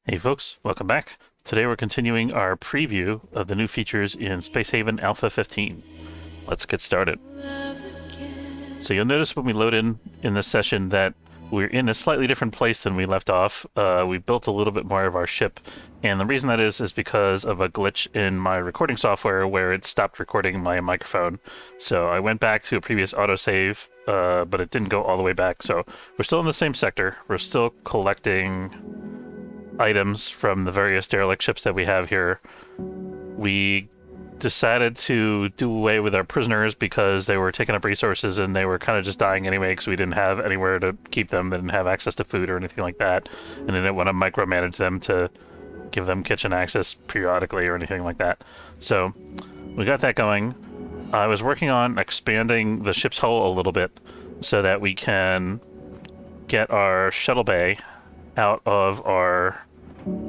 Hey folks, welcome back. Today we're continuing our preview of the new features in Space Haven Alpha 15. Let's get started. So you'll notice when we load in this session that we're in a slightly different place than we left off. We built a little bit more of our ship, and the reason that is because of a glitch in my recording software where it stopped recording my microphone. So I went back to a previous autosave, but it didn't go all the way back. So we're still in the same sector. We're still collecting items from the various derelict ships that we have here. We decided to do away with our prisoners because they were taking up resources and they were kind of just dying anyway because we didn't have anywhere to keep them. They didn't have access to food or anything like that, and I didn't want to micromanage them to give them kitchen access periodically or anything like that. So we got that going. I was working on expanding the ship's hull a little bit so that we can get our shuttle bay out of our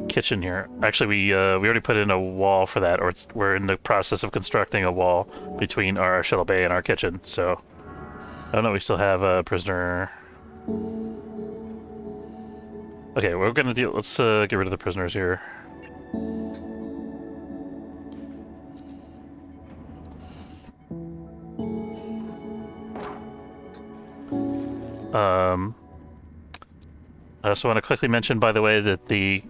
kitchen here. Actually, we already put in a wall for that, or we're in the process of constructing a wall between our shuttle bay and our kitchen. So, oh no, we still have a prisoner. Okay, we're gonna deal. Let's get rid of the prisoners here. I also want to quickly mention, by the way, that the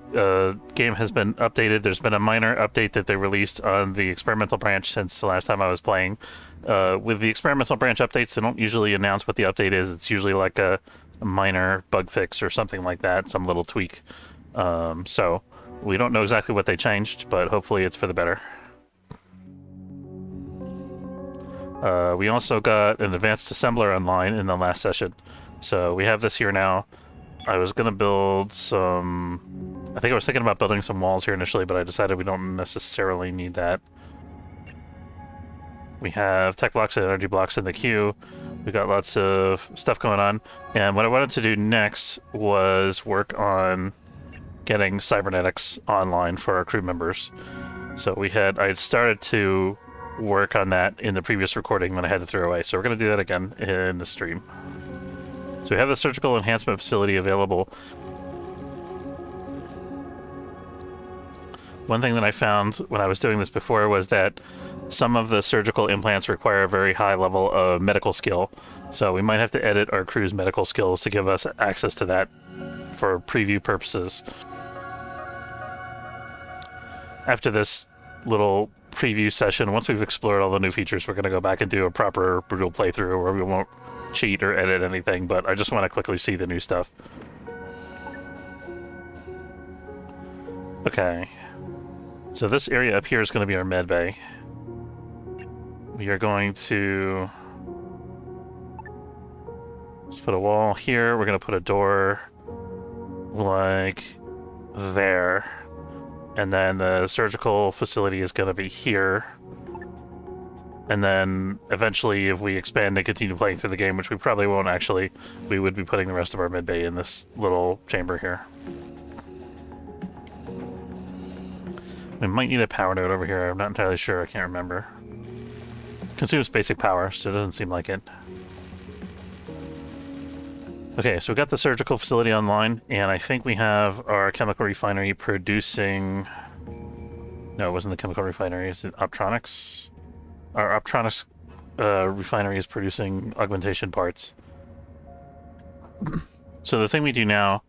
game has been updated. There's been a minor update that they released on the experimental branch since the last time I was playing. With the experimental branch updates, they don't usually announce what the update is. It's usually like a minor bug fix or something like that, some little tweak. So we don't know exactly what they changed, but hopefully it's for the better. We also got an advanced assembler online in the last session. So we have this here now. I was going to build some... I think I was thinking about building some walls here initially, but I decided we don't necessarily need that. We have tech blocks and energy blocks in the queue. We got lots of stuff going on. And what I wanted to do next was work on getting cybernetics online for our crew members. So I had started to work on that in the previous recording that I had to throw away. So we're going to do that again in the stream. So we have the surgical enhancement facility available. One thing that I found when I was doing this before was that some of the surgical implants require a very high level of medical skill. So we might have to edit our crew's medical skills to give us access to that for preview purposes. After this little preview session, once we've explored all the new features, we're going to go back and do a proper brutal playthrough where we won't cheat or edit anything, but I just want to quickly see the new stuff. Okay. So this area up here is going to be our med bay. We are going to... let's put a wall here. We're going to put a door like there. And then the surgical facility is going to be here. And then eventually, if we expand and continue playing through the game, which we probably won't actually, we would be putting the rest of our mid bay in this little chamber here. We might need a power node over here. I'm not entirely sure. I can't remember. Consumes basic power, so it doesn't seem like it. Okay, so we've got the surgical facility online, and I think we have our chemical refinery producing... No, it wasn't the chemical refinery. Is it Optronics? Our Optronics refinery is producing augmentation parts. So the thing we do now,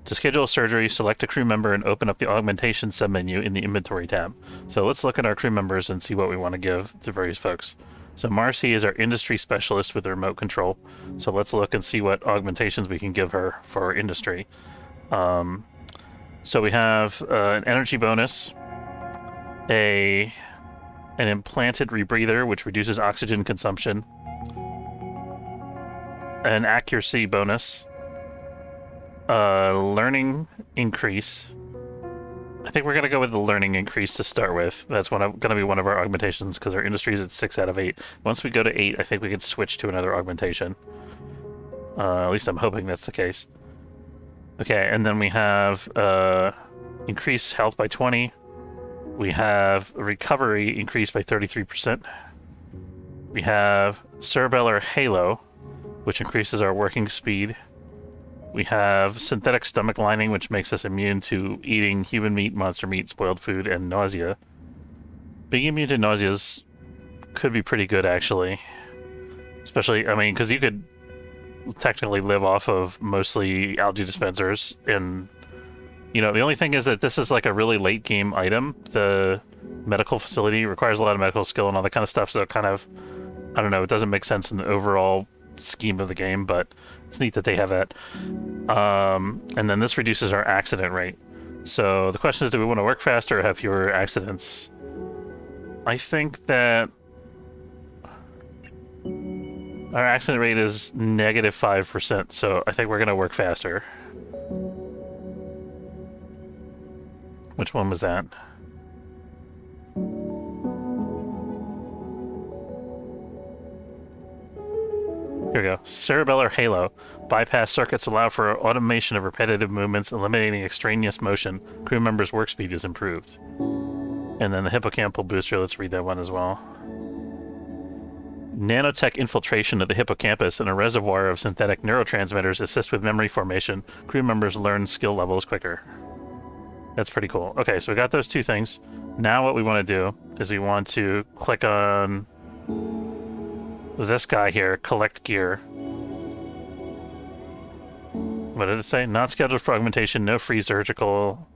to schedule a surgery, select a crew member and open up the augmentation submenu in the inventory tab. So let's look at our crew members and see what we want to give to various folks. So Marcy is our industry specialist with the remote control. So let's look and see what augmentations we can give her for our industry. So we have an energy bonus, an implanted rebreather, which reduces oxygen consumption, an accuracy bonus, a learning increase. I think we're going to go with the learning increase to start with. That's going to be one of our augmentations because our industry is at 6 out of 8. Once we go to 8, I think we can switch to another augmentation. At least I'm hoping that's the case. Okay, and then we have increase health by 20. We have recovery increased by 33%. We have cerebellar halo, which increases our working speed. We have synthetic stomach lining, which makes us immune to eating human meat, monster meat, spoiled food, and nausea. Being immune to nauseas could be pretty good, actually. Especially, I mean, because you could technically live off of mostly algae dispensers, and, you know, the only thing is that this is like a really late game item. The medical facility requires a lot of medical skill and all that kind of stuff, so it kind of, I don't know, it doesn't make sense in the overall scheme of the game, but it's neat that they have that. And then this reduces our accident rate. So the question is, do we want to work faster or have fewer accidents? I think that our accident rate is negative 5%, so I think we're going to work faster. Which one was that? Here we go. Cerebellar halo. Bypass circuits allow for automation of repetitive movements, eliminating extraneous motion. Crew members' work speed is improved. And then the hippocampal booster, let's read that one as well. Nanotech infiltration of the hippocampus and a reservoir of synthetic neurotransmitters assist with memory formation. Crew members learn skill levels quicker. That's pretty cool. Okay, so we got those two things. Now what we want to do is we want to click on this guy here, collect gear. What did it say? Not scheduled for augmentation, no free surgical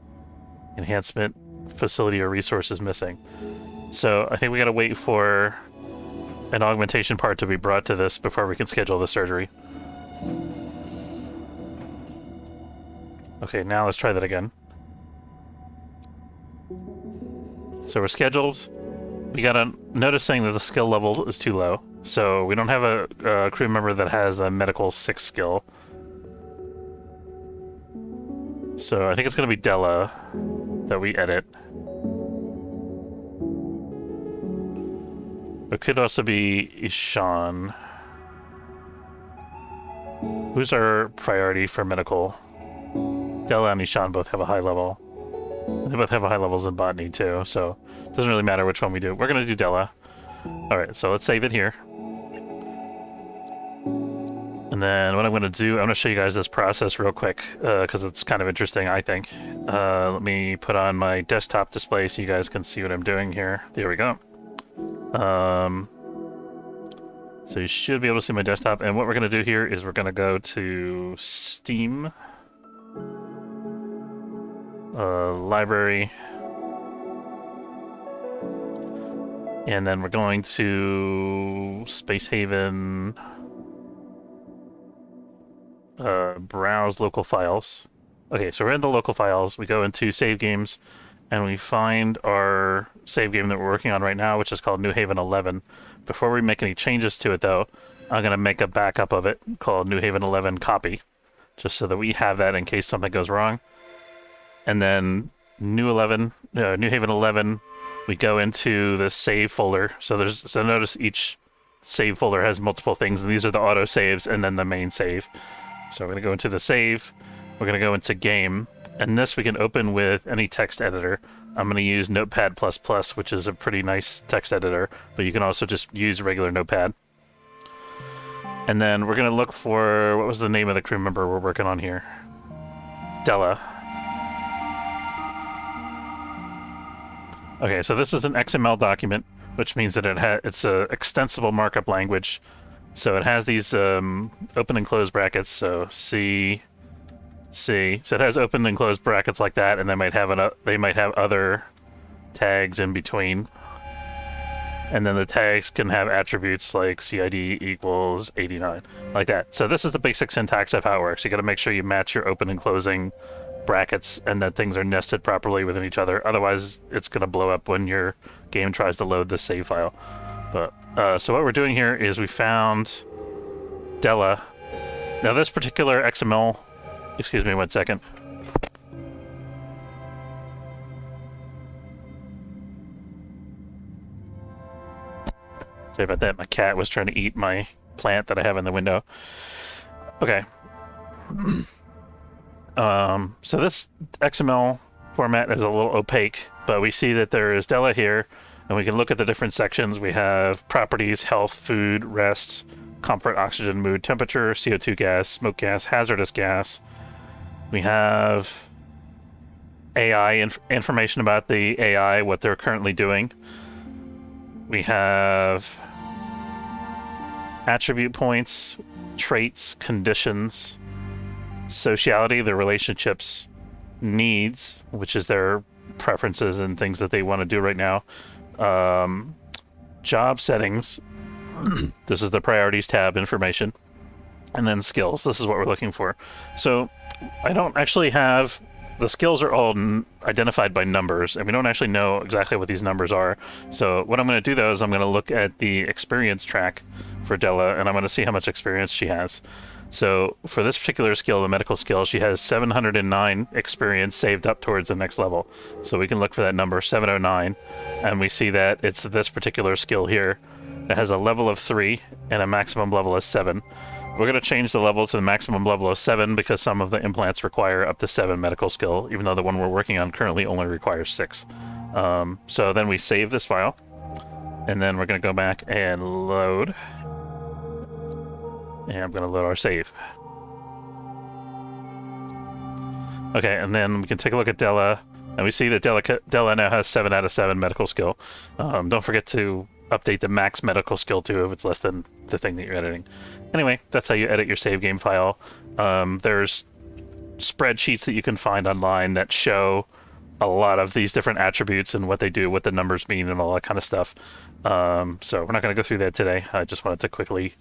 enhancement facility or resources missing. So I think we gotta wait for an augmentation part to be brought to this before we can schedule the surgery. Okay, now let's try that again. So we're scheduled. We got a notice saying that the skill level is too low. So we don't have a crew member that has a medical 6 skill. So I think it's going to be Della that we edit. It could also be Ishan. Who's our priority for medical? Della and Ishan both have a high level. They both have high levels in botany too, so it doesn't really matter which one we do. We're going to do Della. Alright, so let's save it here. And then what I'm going to do, I'm going to show you guys this process real quick, because it's kind of interesting, I think. Let me put on my desktop display so you guys can see what I'm doing here. There we go. So you should be able to see my desktop, and what we're going to do here is we're going to go to Steam, library, and then we're going to Space Haven, browse local files. Okay, so we're in the local files, we go into save games, and we find our save game that we're working on right now, which is called New Haven 11. Before we make any changes to it, though, I'm going to make a backup of it called New Haven 11 copy, just so that we have that in case something goes wrong. And then New Haven 11, we go into the save folder. So notice each save folder has multiple things, and these are the auto saves and then the main save. So we're going to go into the save, we're going to go into game, and this we can open with any text editor. I'm going to use Notepad++, which is a pretty nice text editor, but you can also just use regular Notepad. And then we're going to look for, what was the name of the crew member we're working on here? Della. Okay, so this is an XML document, which means that it's a extensible markup language. So it has these open and closed brackets, so C. So it has open and closed brackets like that, and they might have other tags in between. And then the tags can have attributes like CID equals 89, like that. So this is the basic syntax of how it works. You got to make sure you match your open and closing brackets and that things are nested properly within each other. Otherwise, it's going to blow up when your game tries to load the save file. But so what we're doing here is we found Della. Now this particular XML, excuse me 1 second. Sorry about that, my cat was trying to eat my plant that I have in the window. Okay. So this XML format is a little opaque, but we see that there is Della here, and we can look at the different sections. We have properties, health, food, rest, comfort, oxygen, mood, temperature, CO2 gas, smoke gas, hazardous gas. We have AI information about the AI, what they're currently doing. We have attribute points, traits, conditions, sociality, their relationships, needs, which is their preferences and things that they want to do right now. Job settings. This is the priorities tab information. And then skills. This is what we're looking for. So I don't actually have... The skills are all identified by numbers, and we don't actually know exactly what these numbers are. So what I'm going to do, though, is I'm going to look at the experience track for Della, and I'm going to see how much experience she has. So for this particular skill, the medical skill, she has 709 experience saved up towards the next level. So we can look for that number, 709, and we see that it's this particular skill here that has a level of 3 and a maximum level of 7. We're going to change the level to the maximum level of 7 because some of the implants require up to 7 medical skill, even though the one we're working on currently only requires 6. So then we save this file, and then we're going to go back and load. And I'm going to load our save. Okay, and then we can take a look at Della, and we see that Della now has 7 out of 7 medical skill. Don't forget to update the max medical skill too if it's less than the thing that you're editing. Anyway, that's how you edit your save game file. There's spreadsheets that you can find online that show a lot of these different attributes and what they do, what the numbers mean, and all that kind of stuff. So we're not going to go through that today. I just wanted to quickly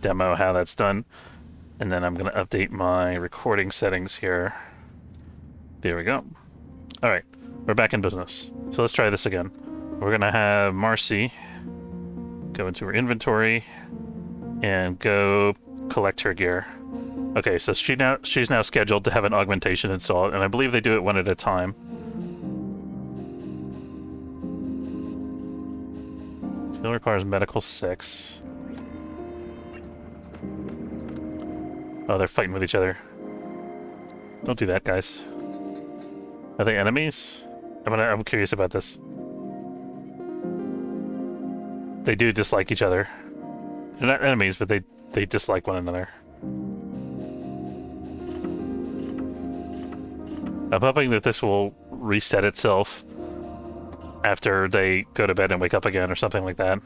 demo how that's done. And then I'm going to update my recording settings here. There we go. All right, we're back in business. So let's try this again. We're going to have Marcy go into her inventory and go collect her gear. Okay, so she's now scheduled to have an augmentation installed, and I believe they do it one at a time. Skill requires medical 6. Oh, they're fighting with each other. Don't do that, guys. Are they enemies? I'm curious about this. They do dislike each other. They're not enemies, but they dislike one another. I'm hoping that this will reset itself after they go to bed and wake up again or something like that.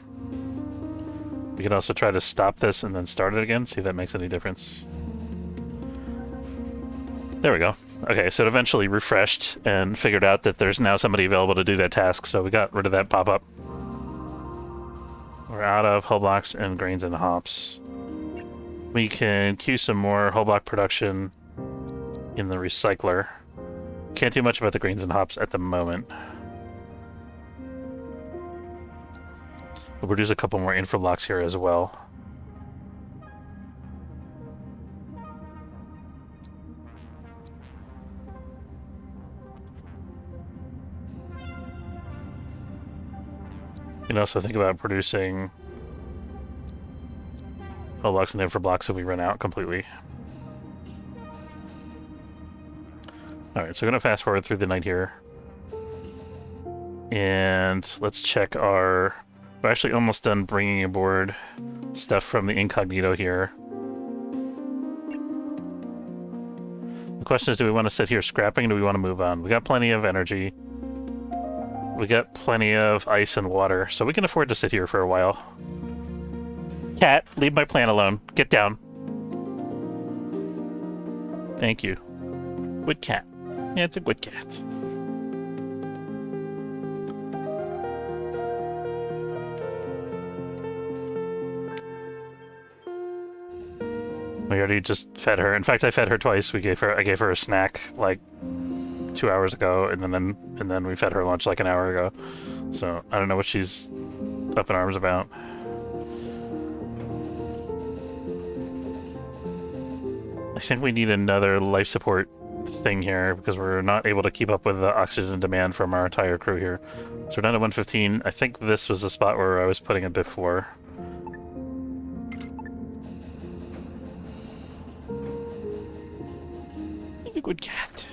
We can also try to stop this and then start it again, see if that makes any difference. There we go. Okay, so it eventually refreshed and figured out that there's now somebody available to do that task, so we got rid of that pop-up. We're out of hull blocks and grains and hops. We can queue some more hull block production in the recycler. Can't do much about the grains and hops at the moment. We'll produce a couple more infra blocks here as well. You can also think about producing hull blocks and infra blocks if we run out completely. Alright, so we're going to fast forward through the night here. And let's check our... We're actually almost done bringing aboard stuff from the incognito here. The question is, do we want to sit here scrapping or do we want to move on? We got plenty of energy. We got plenty of ice and water, so we can afford to sit here for a while. Cat, leave my plant alone. Get down. Thank you. Good cat. Yeah, it's a good cat. We already just fed her. In fact, I fed her twice. I gave her a snack like 2 hours ago, and then we fed her lunch like an hour ago. So I don't know what she's up in arms about. I think we need another life support thing here because we're not able to keep up with the oxygen demand from our entire crew here. So we're down to 115. I think this was the spot where I was putting it before. You're a good cat.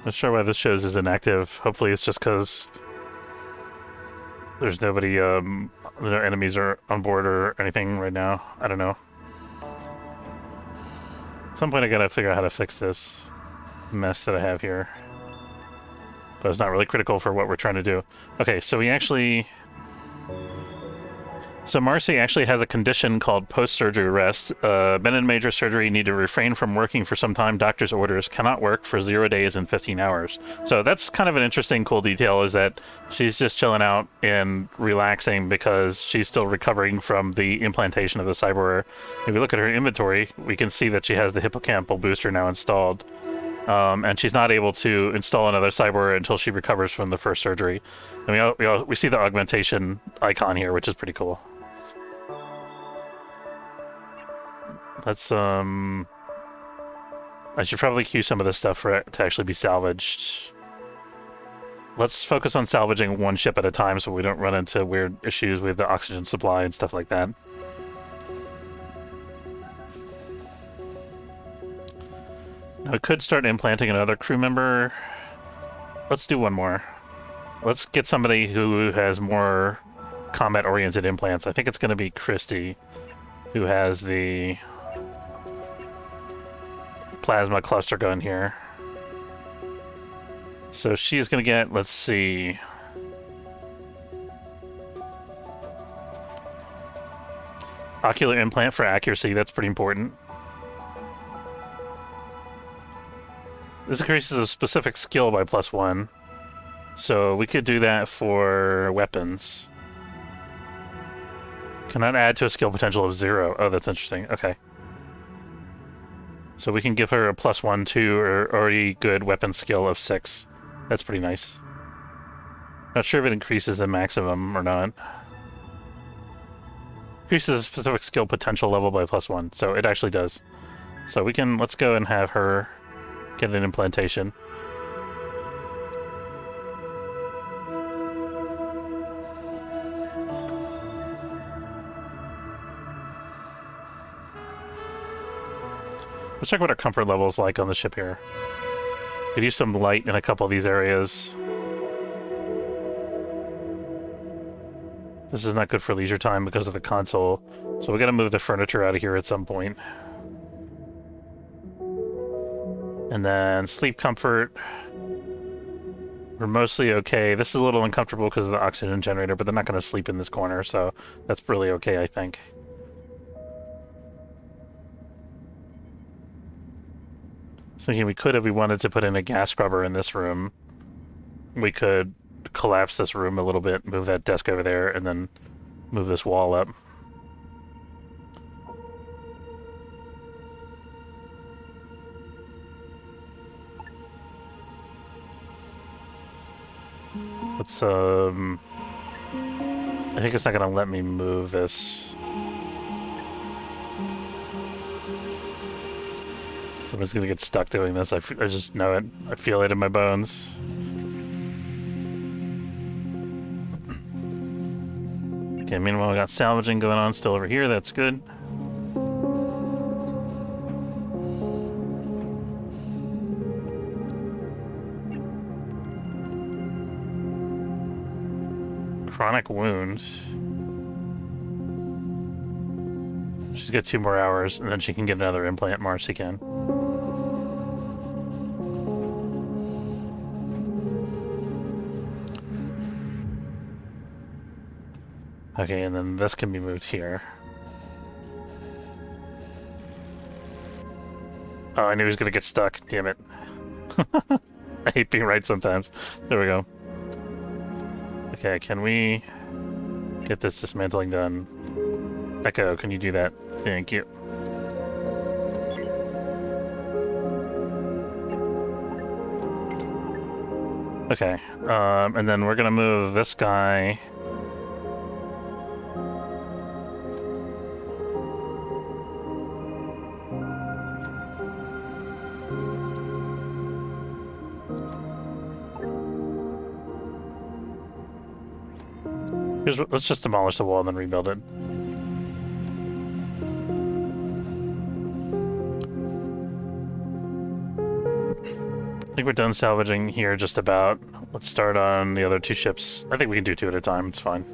Not sure why this shows is inactive. Hopefully it's just because there's nobody, no enemies are on board or anything right now. I don't know. At some point I gotta figure out how to fix this mess that I have here. But it's not really critical for what we're trying to do. Okay, so we actually... So Marcy actually has a condition called post-surgery rest. Men in major surgery need to refrain from working for some time. Doctor's orders cannot work for 0 days and 15 hours. So that's kind of an interesting, cool detail, is that she's just chilling out and relaxing because she's still recovering from the implantation of the cyberware. If we look at her inventory, we can see that she has the hippocampal booster now installed. And she's not able to install another cyberware until she recovers from the first surgery. And we see the augmentation icon here, which is pretty cool. Let's, I should probably queue some of this stuff for it to actually be salvaged. Let's focus on salvaging one ship at a time so we don't run into weird issues with the oxygen supply and stuff like that. Now, I could start implanting another crew member. Let's do one more. Let's get somebody who has more combat-oriented implants. I think it's going to be Christy, who has the plasma cluster gun here. So she's going to get, let's see... Ocular implant for accuracy, that's pretty important. This increases a specific skill by +1. So we could do that for weapons. Cannot add to a skill potential of 0. Oh, that's interesting. Okay. So we can give her a +1 to her already good weapon skill of 6. That's pretty nice. Not sure if it increases the maximum or not. Increases a specific skill potential level by +1. So it actually does. So we can, let's go and have her get an implantation. Let's check what our comfort level is like on the ship here. Could use some light in a couple of these areas. This is not good for leisure time because of the console, so we gotta move the furniture out of here at some point. And then sleep comfort. We're mostly okay. This is a little uncomfortable because of the oxygen generator, but they're not going to sleep in this corner, so that's really okay, I think. I was thinking we could, if we wanted to put in a gas scrubber in this room, we could collapse this room a little bit, move that desk over there, and then move this wall up. Let's, I think it's not gonna let me move this. Someone's gonna get stuck doing this. I just know it. I feel it in my bones. Okay, meanwhile we got salvaging going on still over here. That's good. Chronic wounds. She's got 2 more hours, and then she can get another implant. Marcy can. Okay, and then this can be moved here. Oh, I knew he was gonna get stuck. Damn it. I hate being right sometimes. There we go. Okay, can we get this dismantling done? Echo, can you do that? Thank you. Okay, and then we're gonna move this guy. Let's just demolish the wall and then rebuild it. I think think we're done salvaging here just about. Let's start on the other two ships. I think we can do two at a time, it's fine.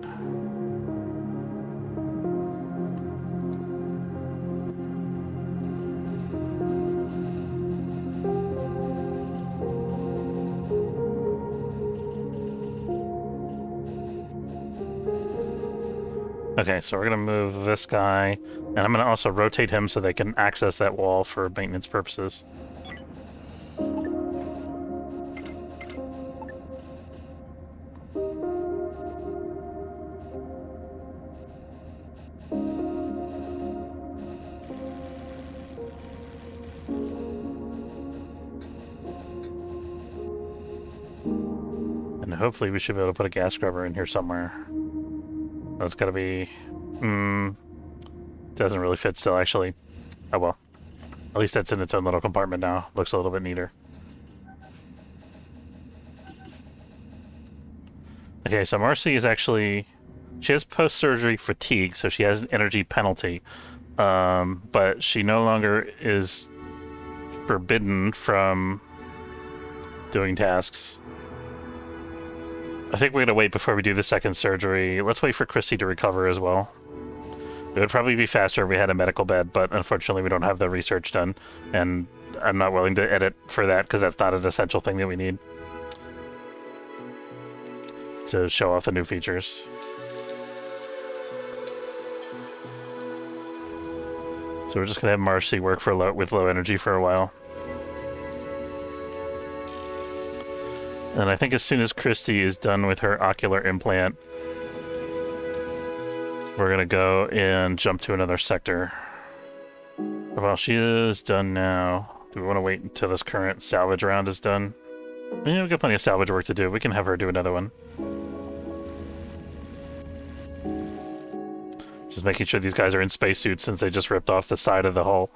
Okay, so we're gonna move this guy, and I'm gonna also rotate him so they can access that wall for maintenance purposes. And hopefully we should be able to put a gas scrubber in here somewhere. That's gotta be... doesn't really fit still, actually. Oh well. At least that's in its own little compartment now. Looks a little bit neater. Okay, so Marcy is actually... She has post-surgery fatigue, so she has an energy penalty. But she no longer is forbidden from doing tasks. I think we're gonna wait before we do the second surgery. Let's wait for Christy to recover as well. It would probably be faster if we had a medical bed, but unfortunately we don't have the research done, and I'm not willing to edit for that because that's not an essential thing that we need to show off the new features. So we're just gonna have Marcy work for with low energy for a while. And I think as soon as Christy is done with her ocular implant, we're gonna go and jump to another sector. Well, she is done now. Do we want to wait until this current salvage round is done? Yeah, we've got plenty of salvage work to do. We can have her do another one. Just making sure these guys are in spacesuits since they just ripped off the side of the hull.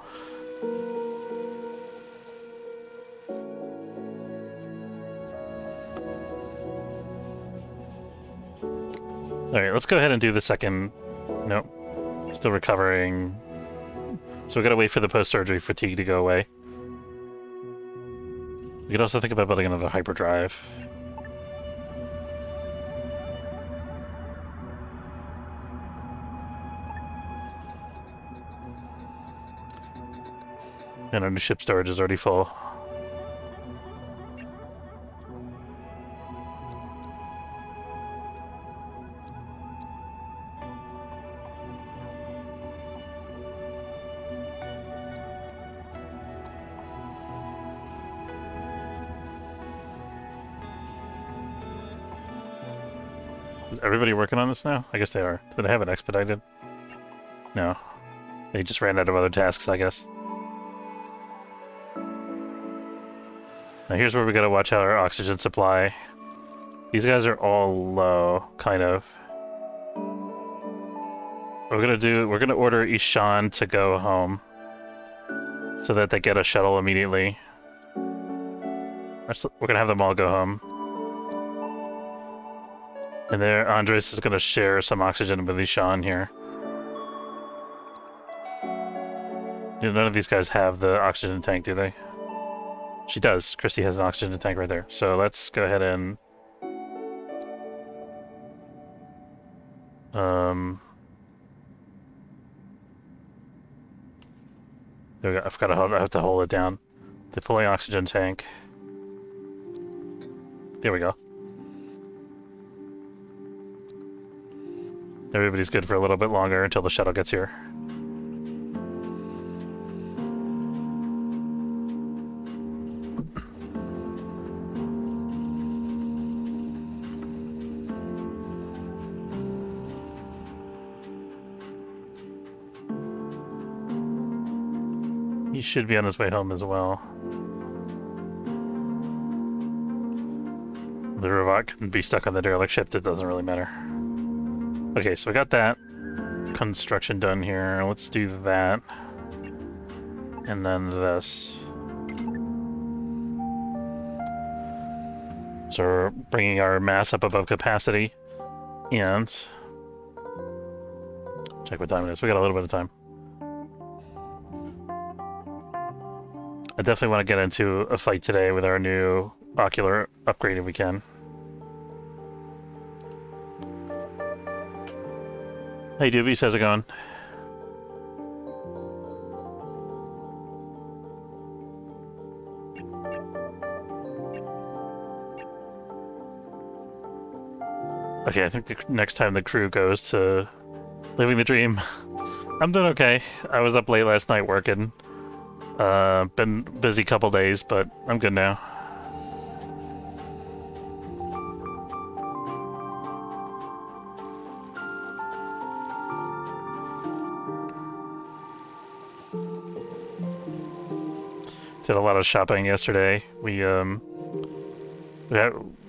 Alright, let's go ahead and do the second... Nope. Still recovering. So we gotta wait for the post-surgery fatigue to go away. We could also think about building another hyperdrive. And our new ship storage is already full. Is everybody working on this now? I guess they are. Did they have it expedited? No. They just ran out of other tasks, I guess. Now here's where we gotta watch out our oxygen supply. These guys are all low, kind of. What we're gonna order Ishan to go home. So that they get a shuttle immediately. We're gonna have them all go home. And there, Andres is gonna share some oxygen with Ishan here. None of these guys have the oxygen tank, do they? She does. Christy has an oxygen tank right there. So let's go ahead and... There we go. I have to hold it down. Deploy oxygen tank. There we go. Everybody's good for a little bit longer until the shuttle gets here. He should be on his way home as well. The robot can be stuck on the derelict ship, it doesn't really matter. Okay, so we got that construction done here. Let's do that. And then this. So we're bringing our mass up above capacity. And... check what time it is. We got a little bit of time. definitely want to get into a fight today with our new ocular upgrade if we can. Hey Doobies, how's it going? Okay, I think the next time the crew goes to Living the Dream, I'm doing okay. I was up late last night working. Been busy couple days, but I'm good now. Did a lot of shopping yesterday.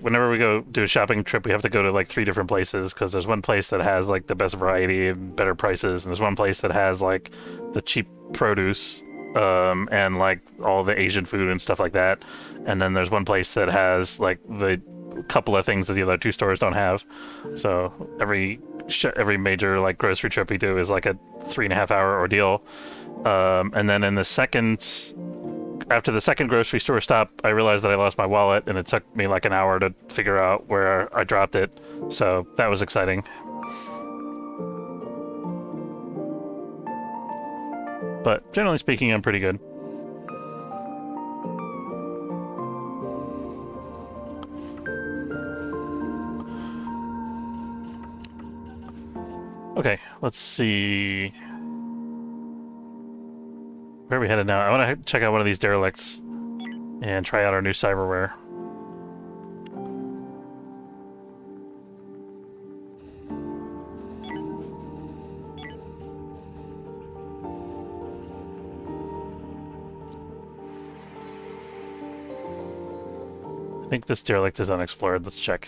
Whenever we go do a shopping trip, we have to go to like 3 different places because there's one place that has like the best variety and better prices, and there's one place that has like the cheap produce and like all the Asian food and stuff like that, and then there's one place that has like the couple of things that the other 2 stores don't have. So every major like grocery trip we do is like a 3.5-hour ordeal, and then after the second grocery store stop, I realized that I lost my wallet, and it took me like an hour to figure out where I dropped it. So that was exciting. But generally speaking, I'm pretty good. Okay, let's see. Where are we headed now? I want to check out one of these derelicts and try out our new cyberware. I think this derelict is unexplored. Let's check.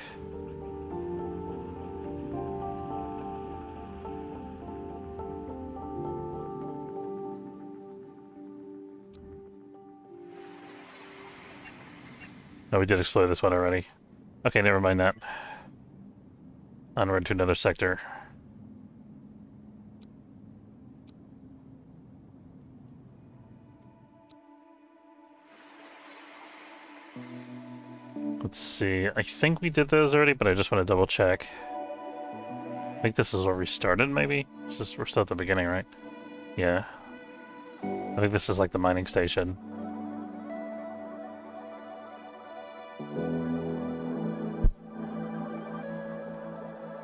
Oh, we did explore this one already. Okay, never mind that. Onward to another sector. Let's see. I think we did those already, but I just want to double check. I think this is where we started, maybe? We're still at the beginning, right? Yeah. I think this is like the mining station.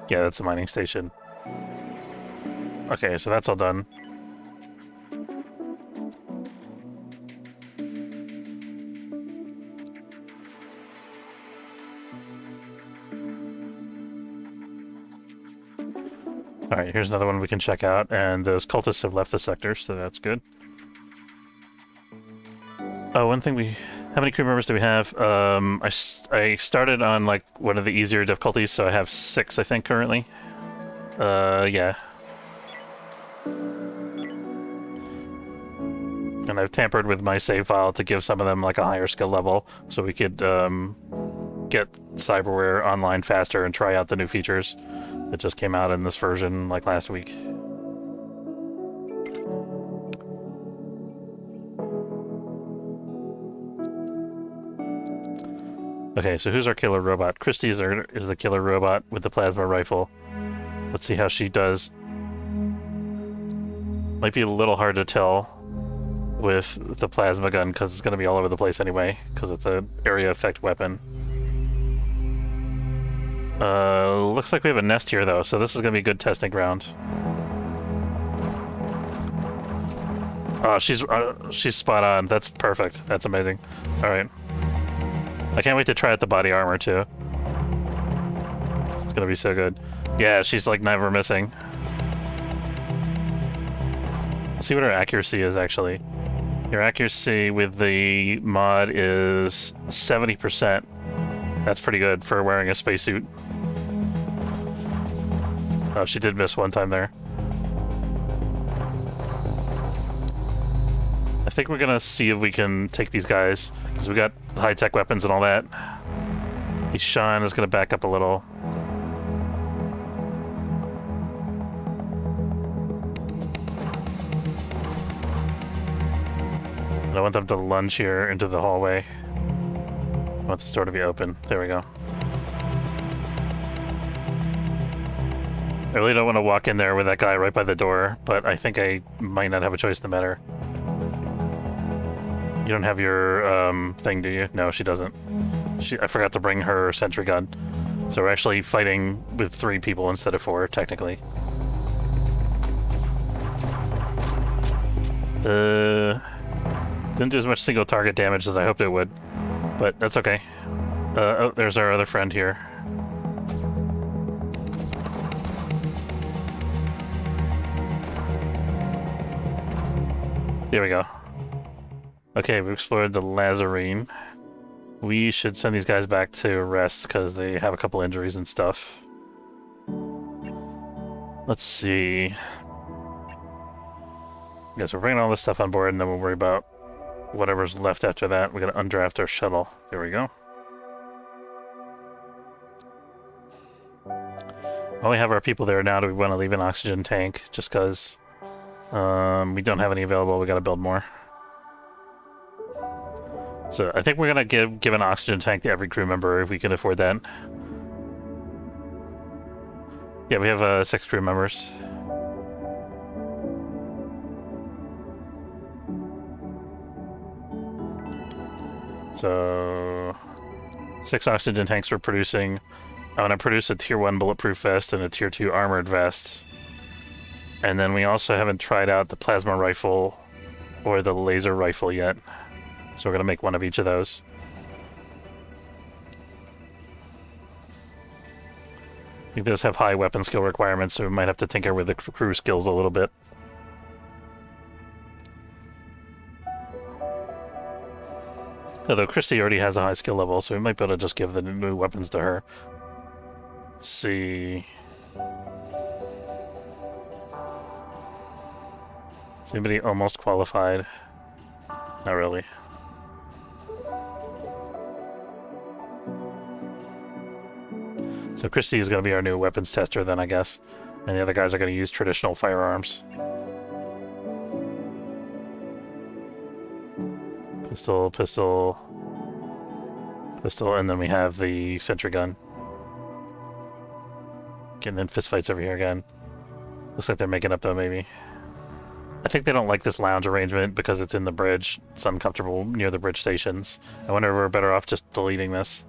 Yeah, that's the mining station. Okay, so that's all done. Alright, here's another one we can check out, and those cultists have left the sector, so that's good. Oh, one thing how many crew members do we have? I started on, like, one of the easier difficulties, so I have 6, I think, currently. Yeah. And I've tampered with my save file to give some of them, like, a higher skill level, so we could, get Cyberware online faster and try out the new features that just came out in this version, like, last week. Okay, so who's our killer robot? Christy is the killer robot with the plasma rifle. Let's see how she does. Might be a little hard to tell with the plasma gun because it's going to be all over the place anyway, because it's an area effect weapon. Looks like we have a nest here though, so this is going to be a good testing ground. Oh, she's spot on. That's perfect. That's amazing. All right. I can't wait to try out the body armor too. It's gonna be so good. Yeah, she's like never missing. Let's see what her accuracy is actually. Your accuracy with the mod is 70%. That's pretty good for wearing a spacesuit. Oh, she did miss one time there. I think we're gonna see if we can take these guys, because we got high-tech weapons and all that. Sean is gonna back up a little. I don't want them to lunge here into the hallway. I want this door to be open. There we go. I really don't want to walk in there with that guy right by the door, but I think I might not have a choice in the matter. You don't have your thing, do you? No, she doesn't. I forgot to bring her sentry gun. So we're actually fighting with 3 people instead of 4, technically. Didn't do as much single target damage as I hoped it would, but that's okay. Oh, there's our other friend here. There we go. Okay, we've explored the Lazarine. We should send these guys back to rest because they have a couple injuries and stuff. Let's see. Yeah, so we're bringing all this stuff on board, and then we'll worry about whatever's left after that. We're going to undraft our shuttle. There we go. While we have our people there now, do we want to leave an oxygen tank? Just because we don't have any available, we got to build more. So I think we're going to give an oxygen tank to every crew member if we can afford that. Yeah, we have 6 crew members. So 6 oxygen tanks we're producing. I'm going to produce a tier 1 bulletproof vest and a tier 2 armored vest. And then we also haven't tried out the plasma rifle or the laser rifle yet. So we're going to make one of each of those. I think those have high weapon skill requirements, so we might have to tinker with the crew skills a little bit. Although Christy already has a high skill level, so we might be able to just give the new weapons to her. Let's see. Is anybody almost qualified? Not really. So Christy is going to be our new weapons tester then, I guess. And the other guys are going to use traditional firearms. Pistol, pistol, pistol, and then we have the sentry gun. Getting in fistfights over here again. Looks like they're making up though, maybe. I think they don't like this lounge arrangement because it's in the bridge. It's uncomfortable near the bridge stations. I wonder if we're better off just deleting this.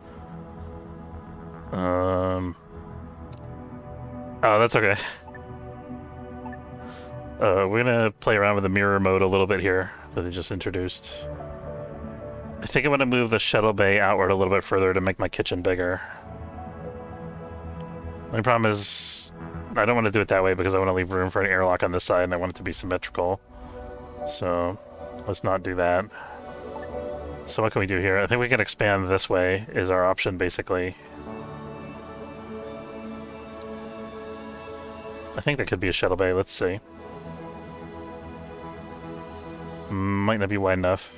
Oh, that's okay. We're gonna play around with the mirror mode a little bit here that they just introduced. I think I'm gonna move the shuttle bay outward a little bit further to make my kitchen bigger. The only problem is I don't want to do it that way because I want to leave room for an airlock on this side and I want it to be symmetrical. So let's not do that. So what can we do here? I think we can expand this way is our option basically. I think that could be a shuttle bay. Let's see. Might not be wide enough.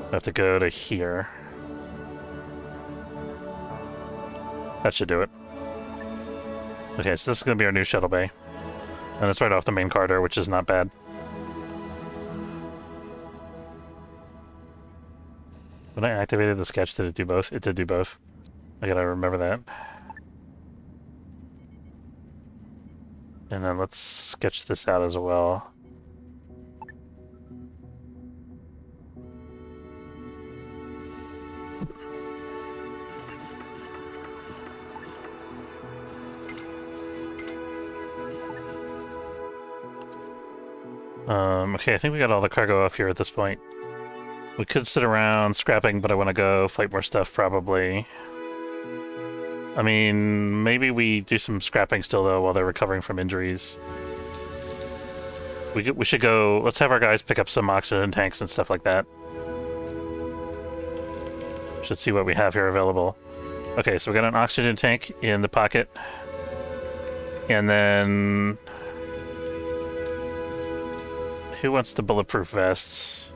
I have to go to here. That should do it. Okay, so this is going to be our new shuttle bay. And it's right off the main corridor, which is not bad. When I activated the sketch, did it do both? It did do both. I gotta remember that. And then let's sketch this out as well. Okay, I think we got all the cargo off here at this point. We could sit around scrapping, but I want to go fight more stuff probably. I mean, maybe we do some scrapping still, though, while they're recovering from injuries. We should go... Let's have our guys pick up some oxygen tanks and stuff like that. Should see what we have here available. Okay, so we got an oxygen tank in the pocket. And then... Who wants the bulletproof vests?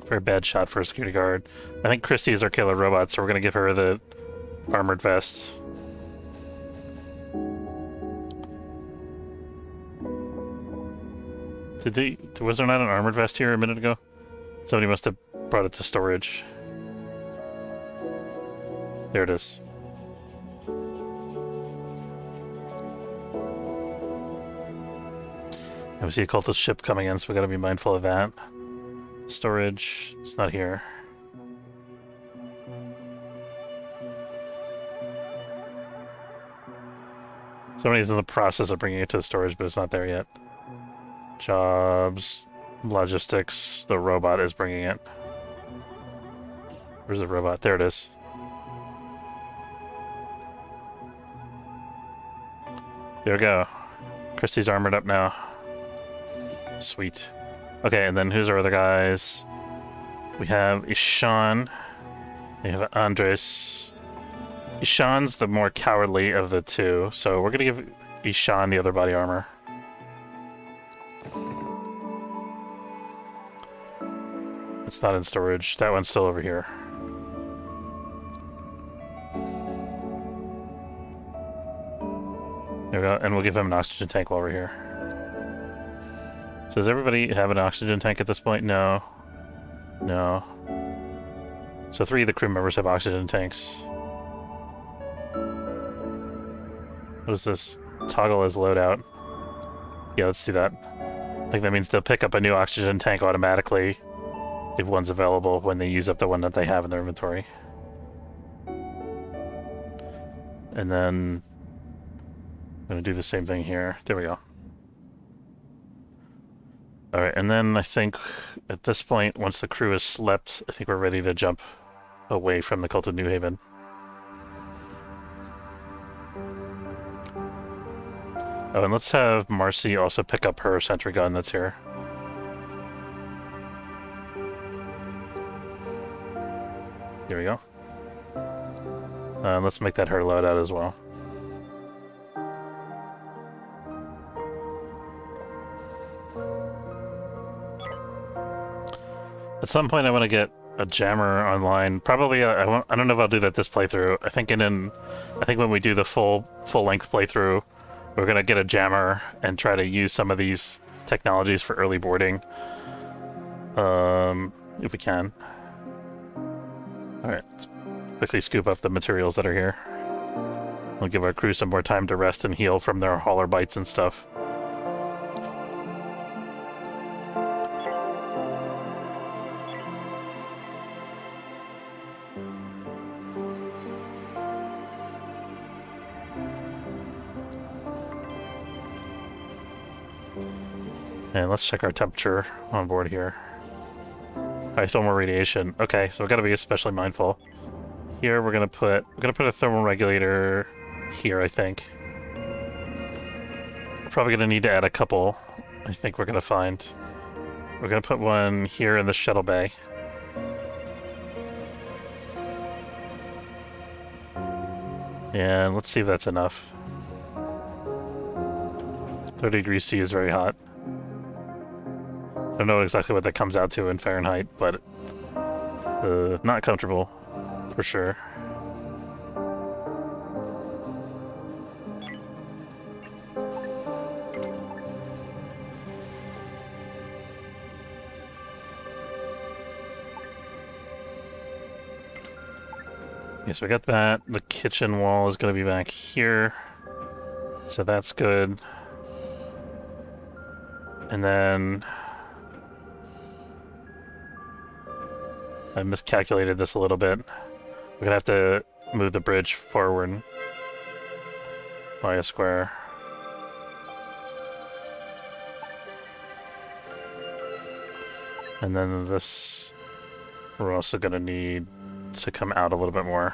Very bad shot for a security guard. I think Christy is our killer robot, so we're going to give her the armored vest. Was there not an armored vest here a minute ago? Somebody must have brought it to storage. There it is. And we see a cultist ship coming in, so we gotta be mindful of that. Storage, it's not here. Somebody's in the process of bringing it to the storage, but it's not there yet. Jobs, logistics, the robot is bringing it. Where's the robot? There it is. There we go. Christie's armored up now. Sweet. Okay, and then who's our other guys? We have Ishan. We have Andres. Ishan's the more cowardly of the two, so we're gonna give Ishan the other body armor. It's not in storage. That one's still over here. There we go, and we'll give him an oxygen tank while we're here. So does everybody have an oxygen tank at this point? No. No. So 3 of the crew members have oxygen tanks. What is this? Toggle as loadout. Yeah, let's do that. I think that means they'll pick up a new oxygen tank automatically if one's available when they use up the one that they have in their inventory. And then I'm going to do the same thing here. There we go. Alright, and then I think at this point, once the crew has slept, I think we're ready to jump away from the Cult of New Haven. Oh, and let's have Marcy also pick up her sentry gun that's here. Here we go. Let's make that her loadout as well. At some point I want to get a jammer online. Probably, I don't know if I'll do that this playthrough. I think when we do the full-length playthrough, we're going to get a jammer and try to use some of these technologies for early boarding. If we can. Alright, let's quickly scoop up the materials that are here. We'll give our crew some more time to rest and heal from their hauler bites and stuff. And let's check our temperature on board here. High thermal radiation. Okay, so we've got to be especially mindful. Here we're gonna put a thermal regulator here, I think. We're probably gonna need to add a couple. I think we're gonna find. We're gonna put one here in the shuttle bay. And let's see if that's enough. 30 degrees C is very hot. I don't know exactly what that comes out to in Fahrenheit, but not comfortable, for sure. Yes, we got that. The kitchen wall is going to be back here, so that's good. And then I miscalculated this a little bit. We're gonna have to move the bridge forward by a square. And then this, we're also gonna need to come out a little bit more.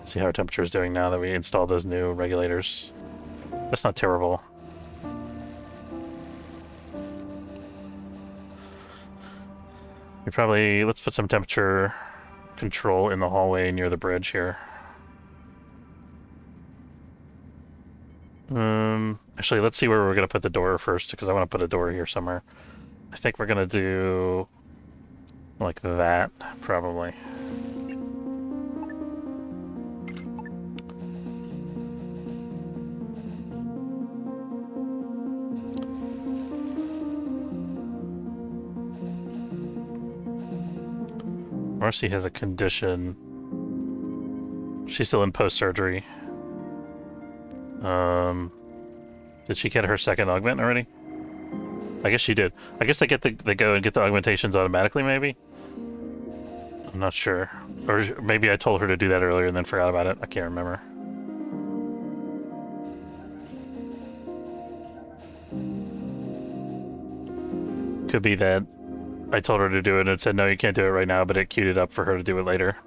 See how our temperature is doing now that we installed those new regulators. That's not terrible. Let's put some temperature control in the hallway near the bridge here. Actually, let's see where we're gonna put the door first, because I want to put a door here somewhere. I think we're gonna do like that, probably. Marcy has a condition. She's still in post-surgery. Did she get her second augment already? I guess she did. I guess they go and get the augmentations automatically, maybe? I'm not sure. Or maybe I told her to do that earlier and then forgot about it. I can't remember. Could be that I told her to do it and it said, no, you can't do it right now, but it queued it up for her to do it later.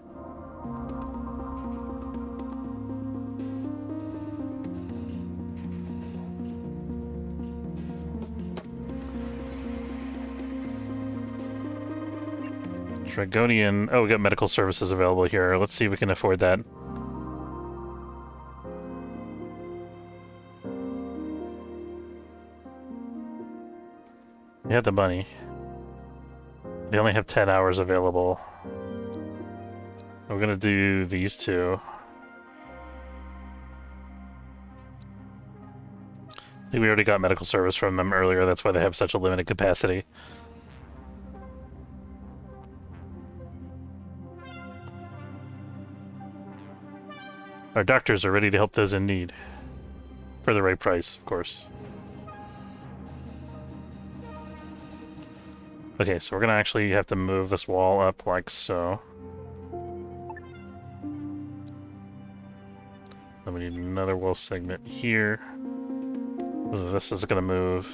Dragonian. Oh, we got medical services available here. Let's see if we can afford that. We have the money. They only have 10 hours available. We're gonna do these two. I think we already got medical service from them earlier. That's why they have such a limited capacity. Our doctors are ready to help those in need. For the right price, of course. Okay, so we're gonna actually have to move this wall up like so. Then we need another wall segment here. This is gonna move.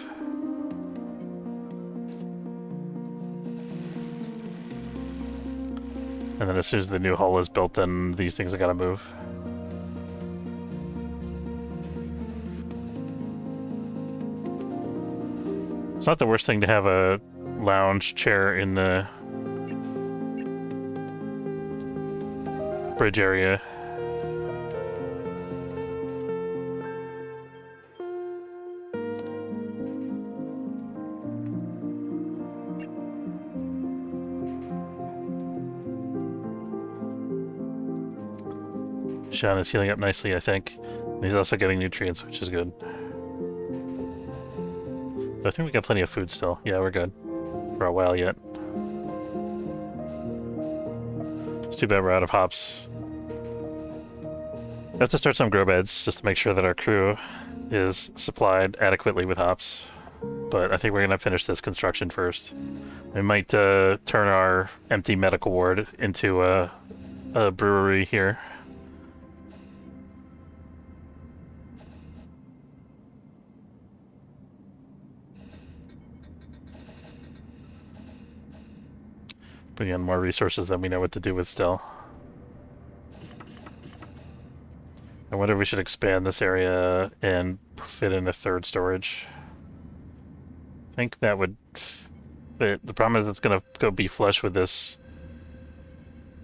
And then as soon as the new hull is built, then these things are gotta move. It's not the worst thing to have a lounge chair in the bridge area. Sean is healing up nicely, I think. And he's also getting nutrients, which is good. But I think we got plenty of food still. Yeah, we're good. For a while yet. It's too bad we're out of hops. We have to start some grow beds just to make sure that our crew is supplied adequately with hops. But I think we're gonna finish this construction first. We might turn our empty medical ward into a brewery here. Bring in more resources than we know what to do with still. I wonder if we should expand this area and fit in a third storage. I think that would fit. The problem is it's going to go be flush with this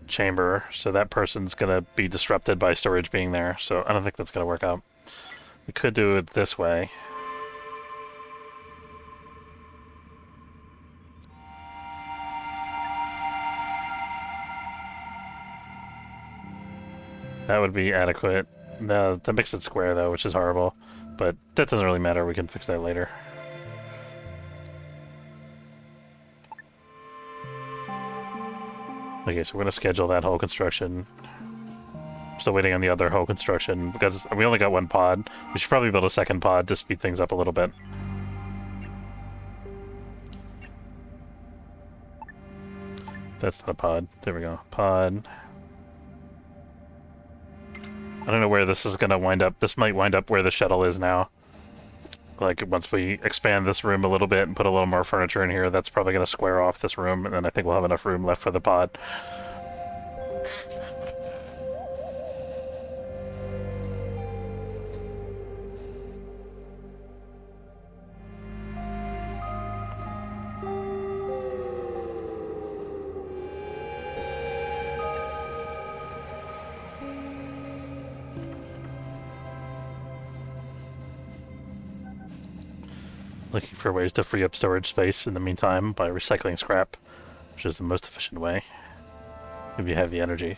chamber, so that person's going to be disrupted by storage being there, so I don't think that's going to work out. We could do it this way. That would be adequate. No, that makes it square though, which is horrible. But that doesn't really matter, we can fix that later. Okay, so we're gonna schedule that whole construction. Still waiting on the other whole construction, because we only got one pod. We should probably build a second pod to speed things up a little bit. That's not a pod. There we go. Pod. I don't know where this is going to wind up. This might wind up where the shuttle is now. Like, once we expand this room a little bit and put a little more furniture in here, that's probably going to square off this room, and then I think we'll have enough room left for the pod. Looking for ways to free up storage space in the meantime by recycling scrap, which is the most efficient way if you have the energy.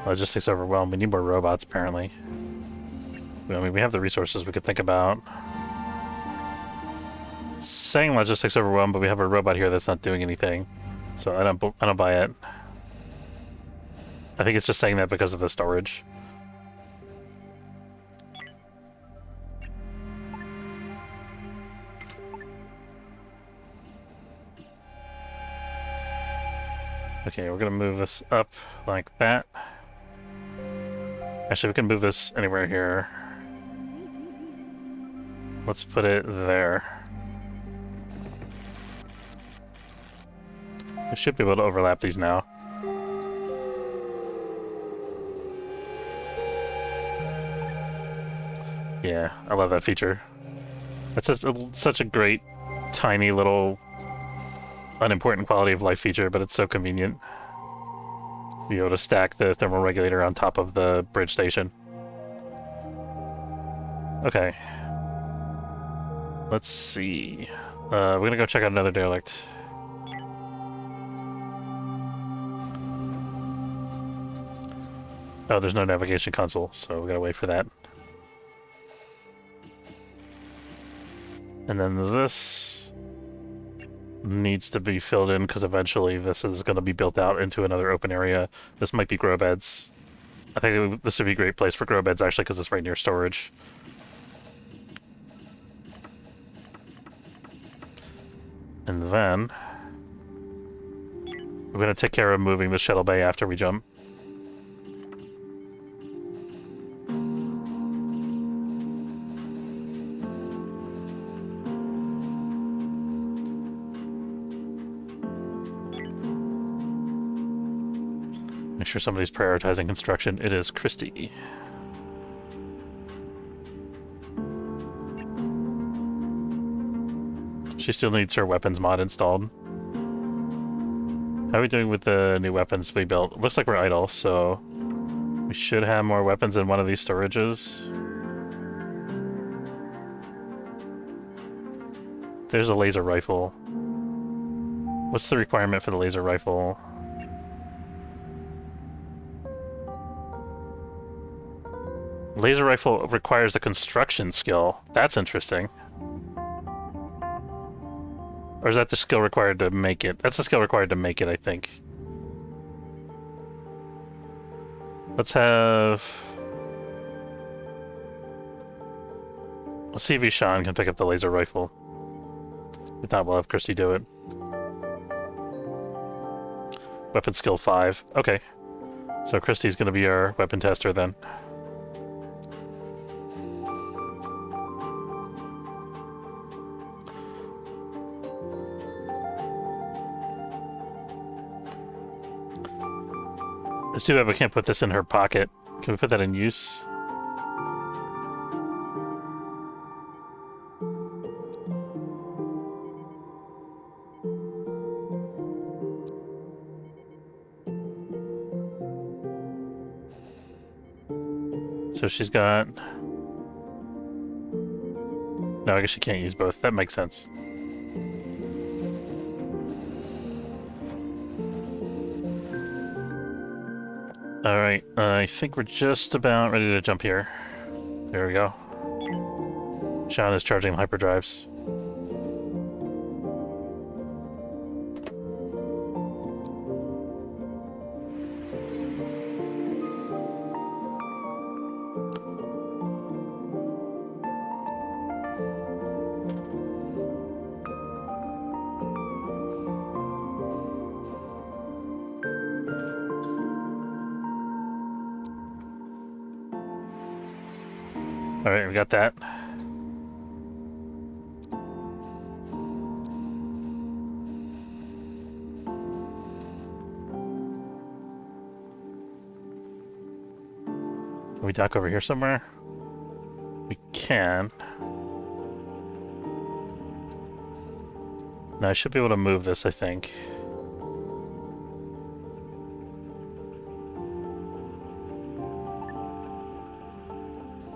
Logistics overwhelmed. We need more robots, apparently. I mean, we have the resources we could think about. Saying logistics overwhelmed, but we have a robot here that's not doing anything. So I don't buy it. I think it's just saying that because of the storage. Okay, we're gonna move this up like that. Actually, we can move this anywhere here. Let's put it there. We should be able to overlap these now. Yeah, I love that feature. That's such a great, tiny little, unimportant quality of life feature, but it's so convenient. Be able to stack the thermal regulator on top of the bridge station. Okay. Let's see. We're gonna go check out another derelict. Oh, there's no navigation console, so we gotta wait for that. And then this needs to be filled in because eventually this is going to be built out into another open area. This might be grow beds. I think this would be a great place for grow beds actually because it's right near storage. And then we're going to take care of moving the shuttle bay after we jump. Make sure somebody's prioritizing construction. It is Christy. She still needs her weapons mod installed. How are we doing with the new weapons we built? It looks like we're idle, so we should have more weapons in one of these storages. There's a laser rifle. What's the requirement for the laser rifle? Laser rifle requires a construction skill. That's interesting. Or is that the skill required to make it? That's the skill required to make it, I think. Let's see if Ishan can pick up the laser rifle. If not, we'll have Christy do it. Weapon skill 5. Okay. So Christy's gonna be our weapon tester then. It's too bad we can't put this in her pocket. Can we put that in use? So she's got... No, I guess she can't use both. That makes sense. Alright, I think we're just about ready to jump here. There we go. Sean is charging hyperdrives. Alright, we got that. Can we dock over here somewhere? We can. Now I should be able to move this, I think.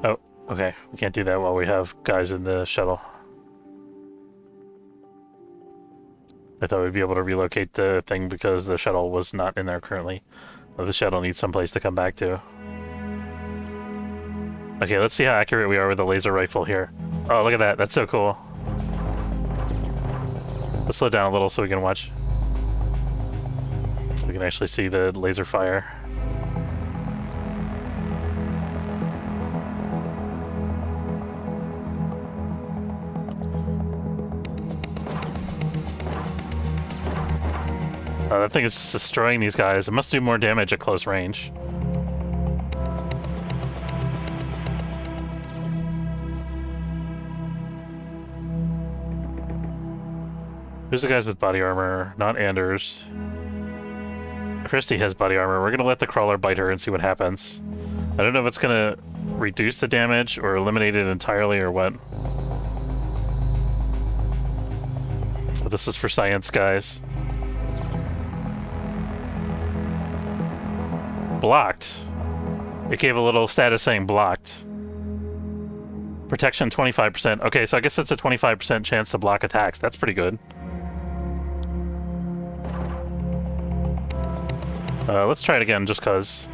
Oh, okay. We can't do that while we have guys in the shuttle. I thought we'd be able to relocate the thing because the shuttle was not in there currently. Oh, the shuttle needs someplace to come back to. Okay, let's see how accurate we are with the laser rifle here. Oh, look at that. That's so cool. Let's slow down a little so we can watch. So we can actually see the laser fire. That thing is just destroying these guys. It must do more damage at close range. Who's the guys with body armor? Not Anders. Christy has body armor. We're gonna let the crawler bite her and see what happens. I don't know if it's gonna reduce the damage or eliminate it entirely or what. But this is for science, guys. Blocked. It gave a little status saying blocked. Protection 25%. Okay, so I guess it's a 25% chance to block attacks. That's pretty good. Let's try it again, just cause.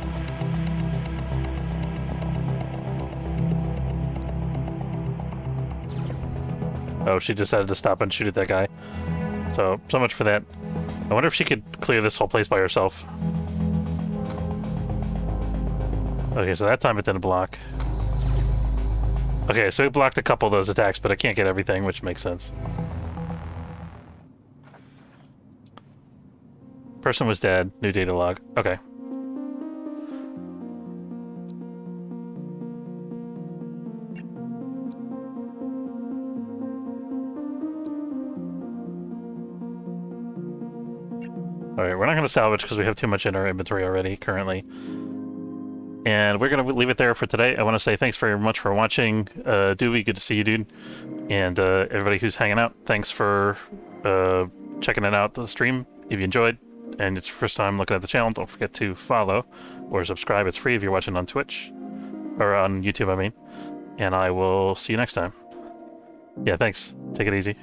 Oh, she decided to stop and shoot at that guy. So much for that. I wonder if she could clear this whole place by herself. Okay, so that time it didn't block. Okay, so it blocked a couple of those attacks, but I can't get everything, which makes sense. Person was dead. New data log. Okay. Alright, we're not going to salvage because we have too much in our inventory already, currently. And we're going to leave it there for today. I want to say thanks very much for watching. Dewey, good to see you, dude. And everybody who's hanging out, thanks for checking it out, the stream. If you enjoyed, and it's your first time looking at the channel, don't forget to follow or subscribe. It's free if you're watching on Twitch. Or on YouTube, I mean. And I will see you next time. Yeah, thanks. Take it easy.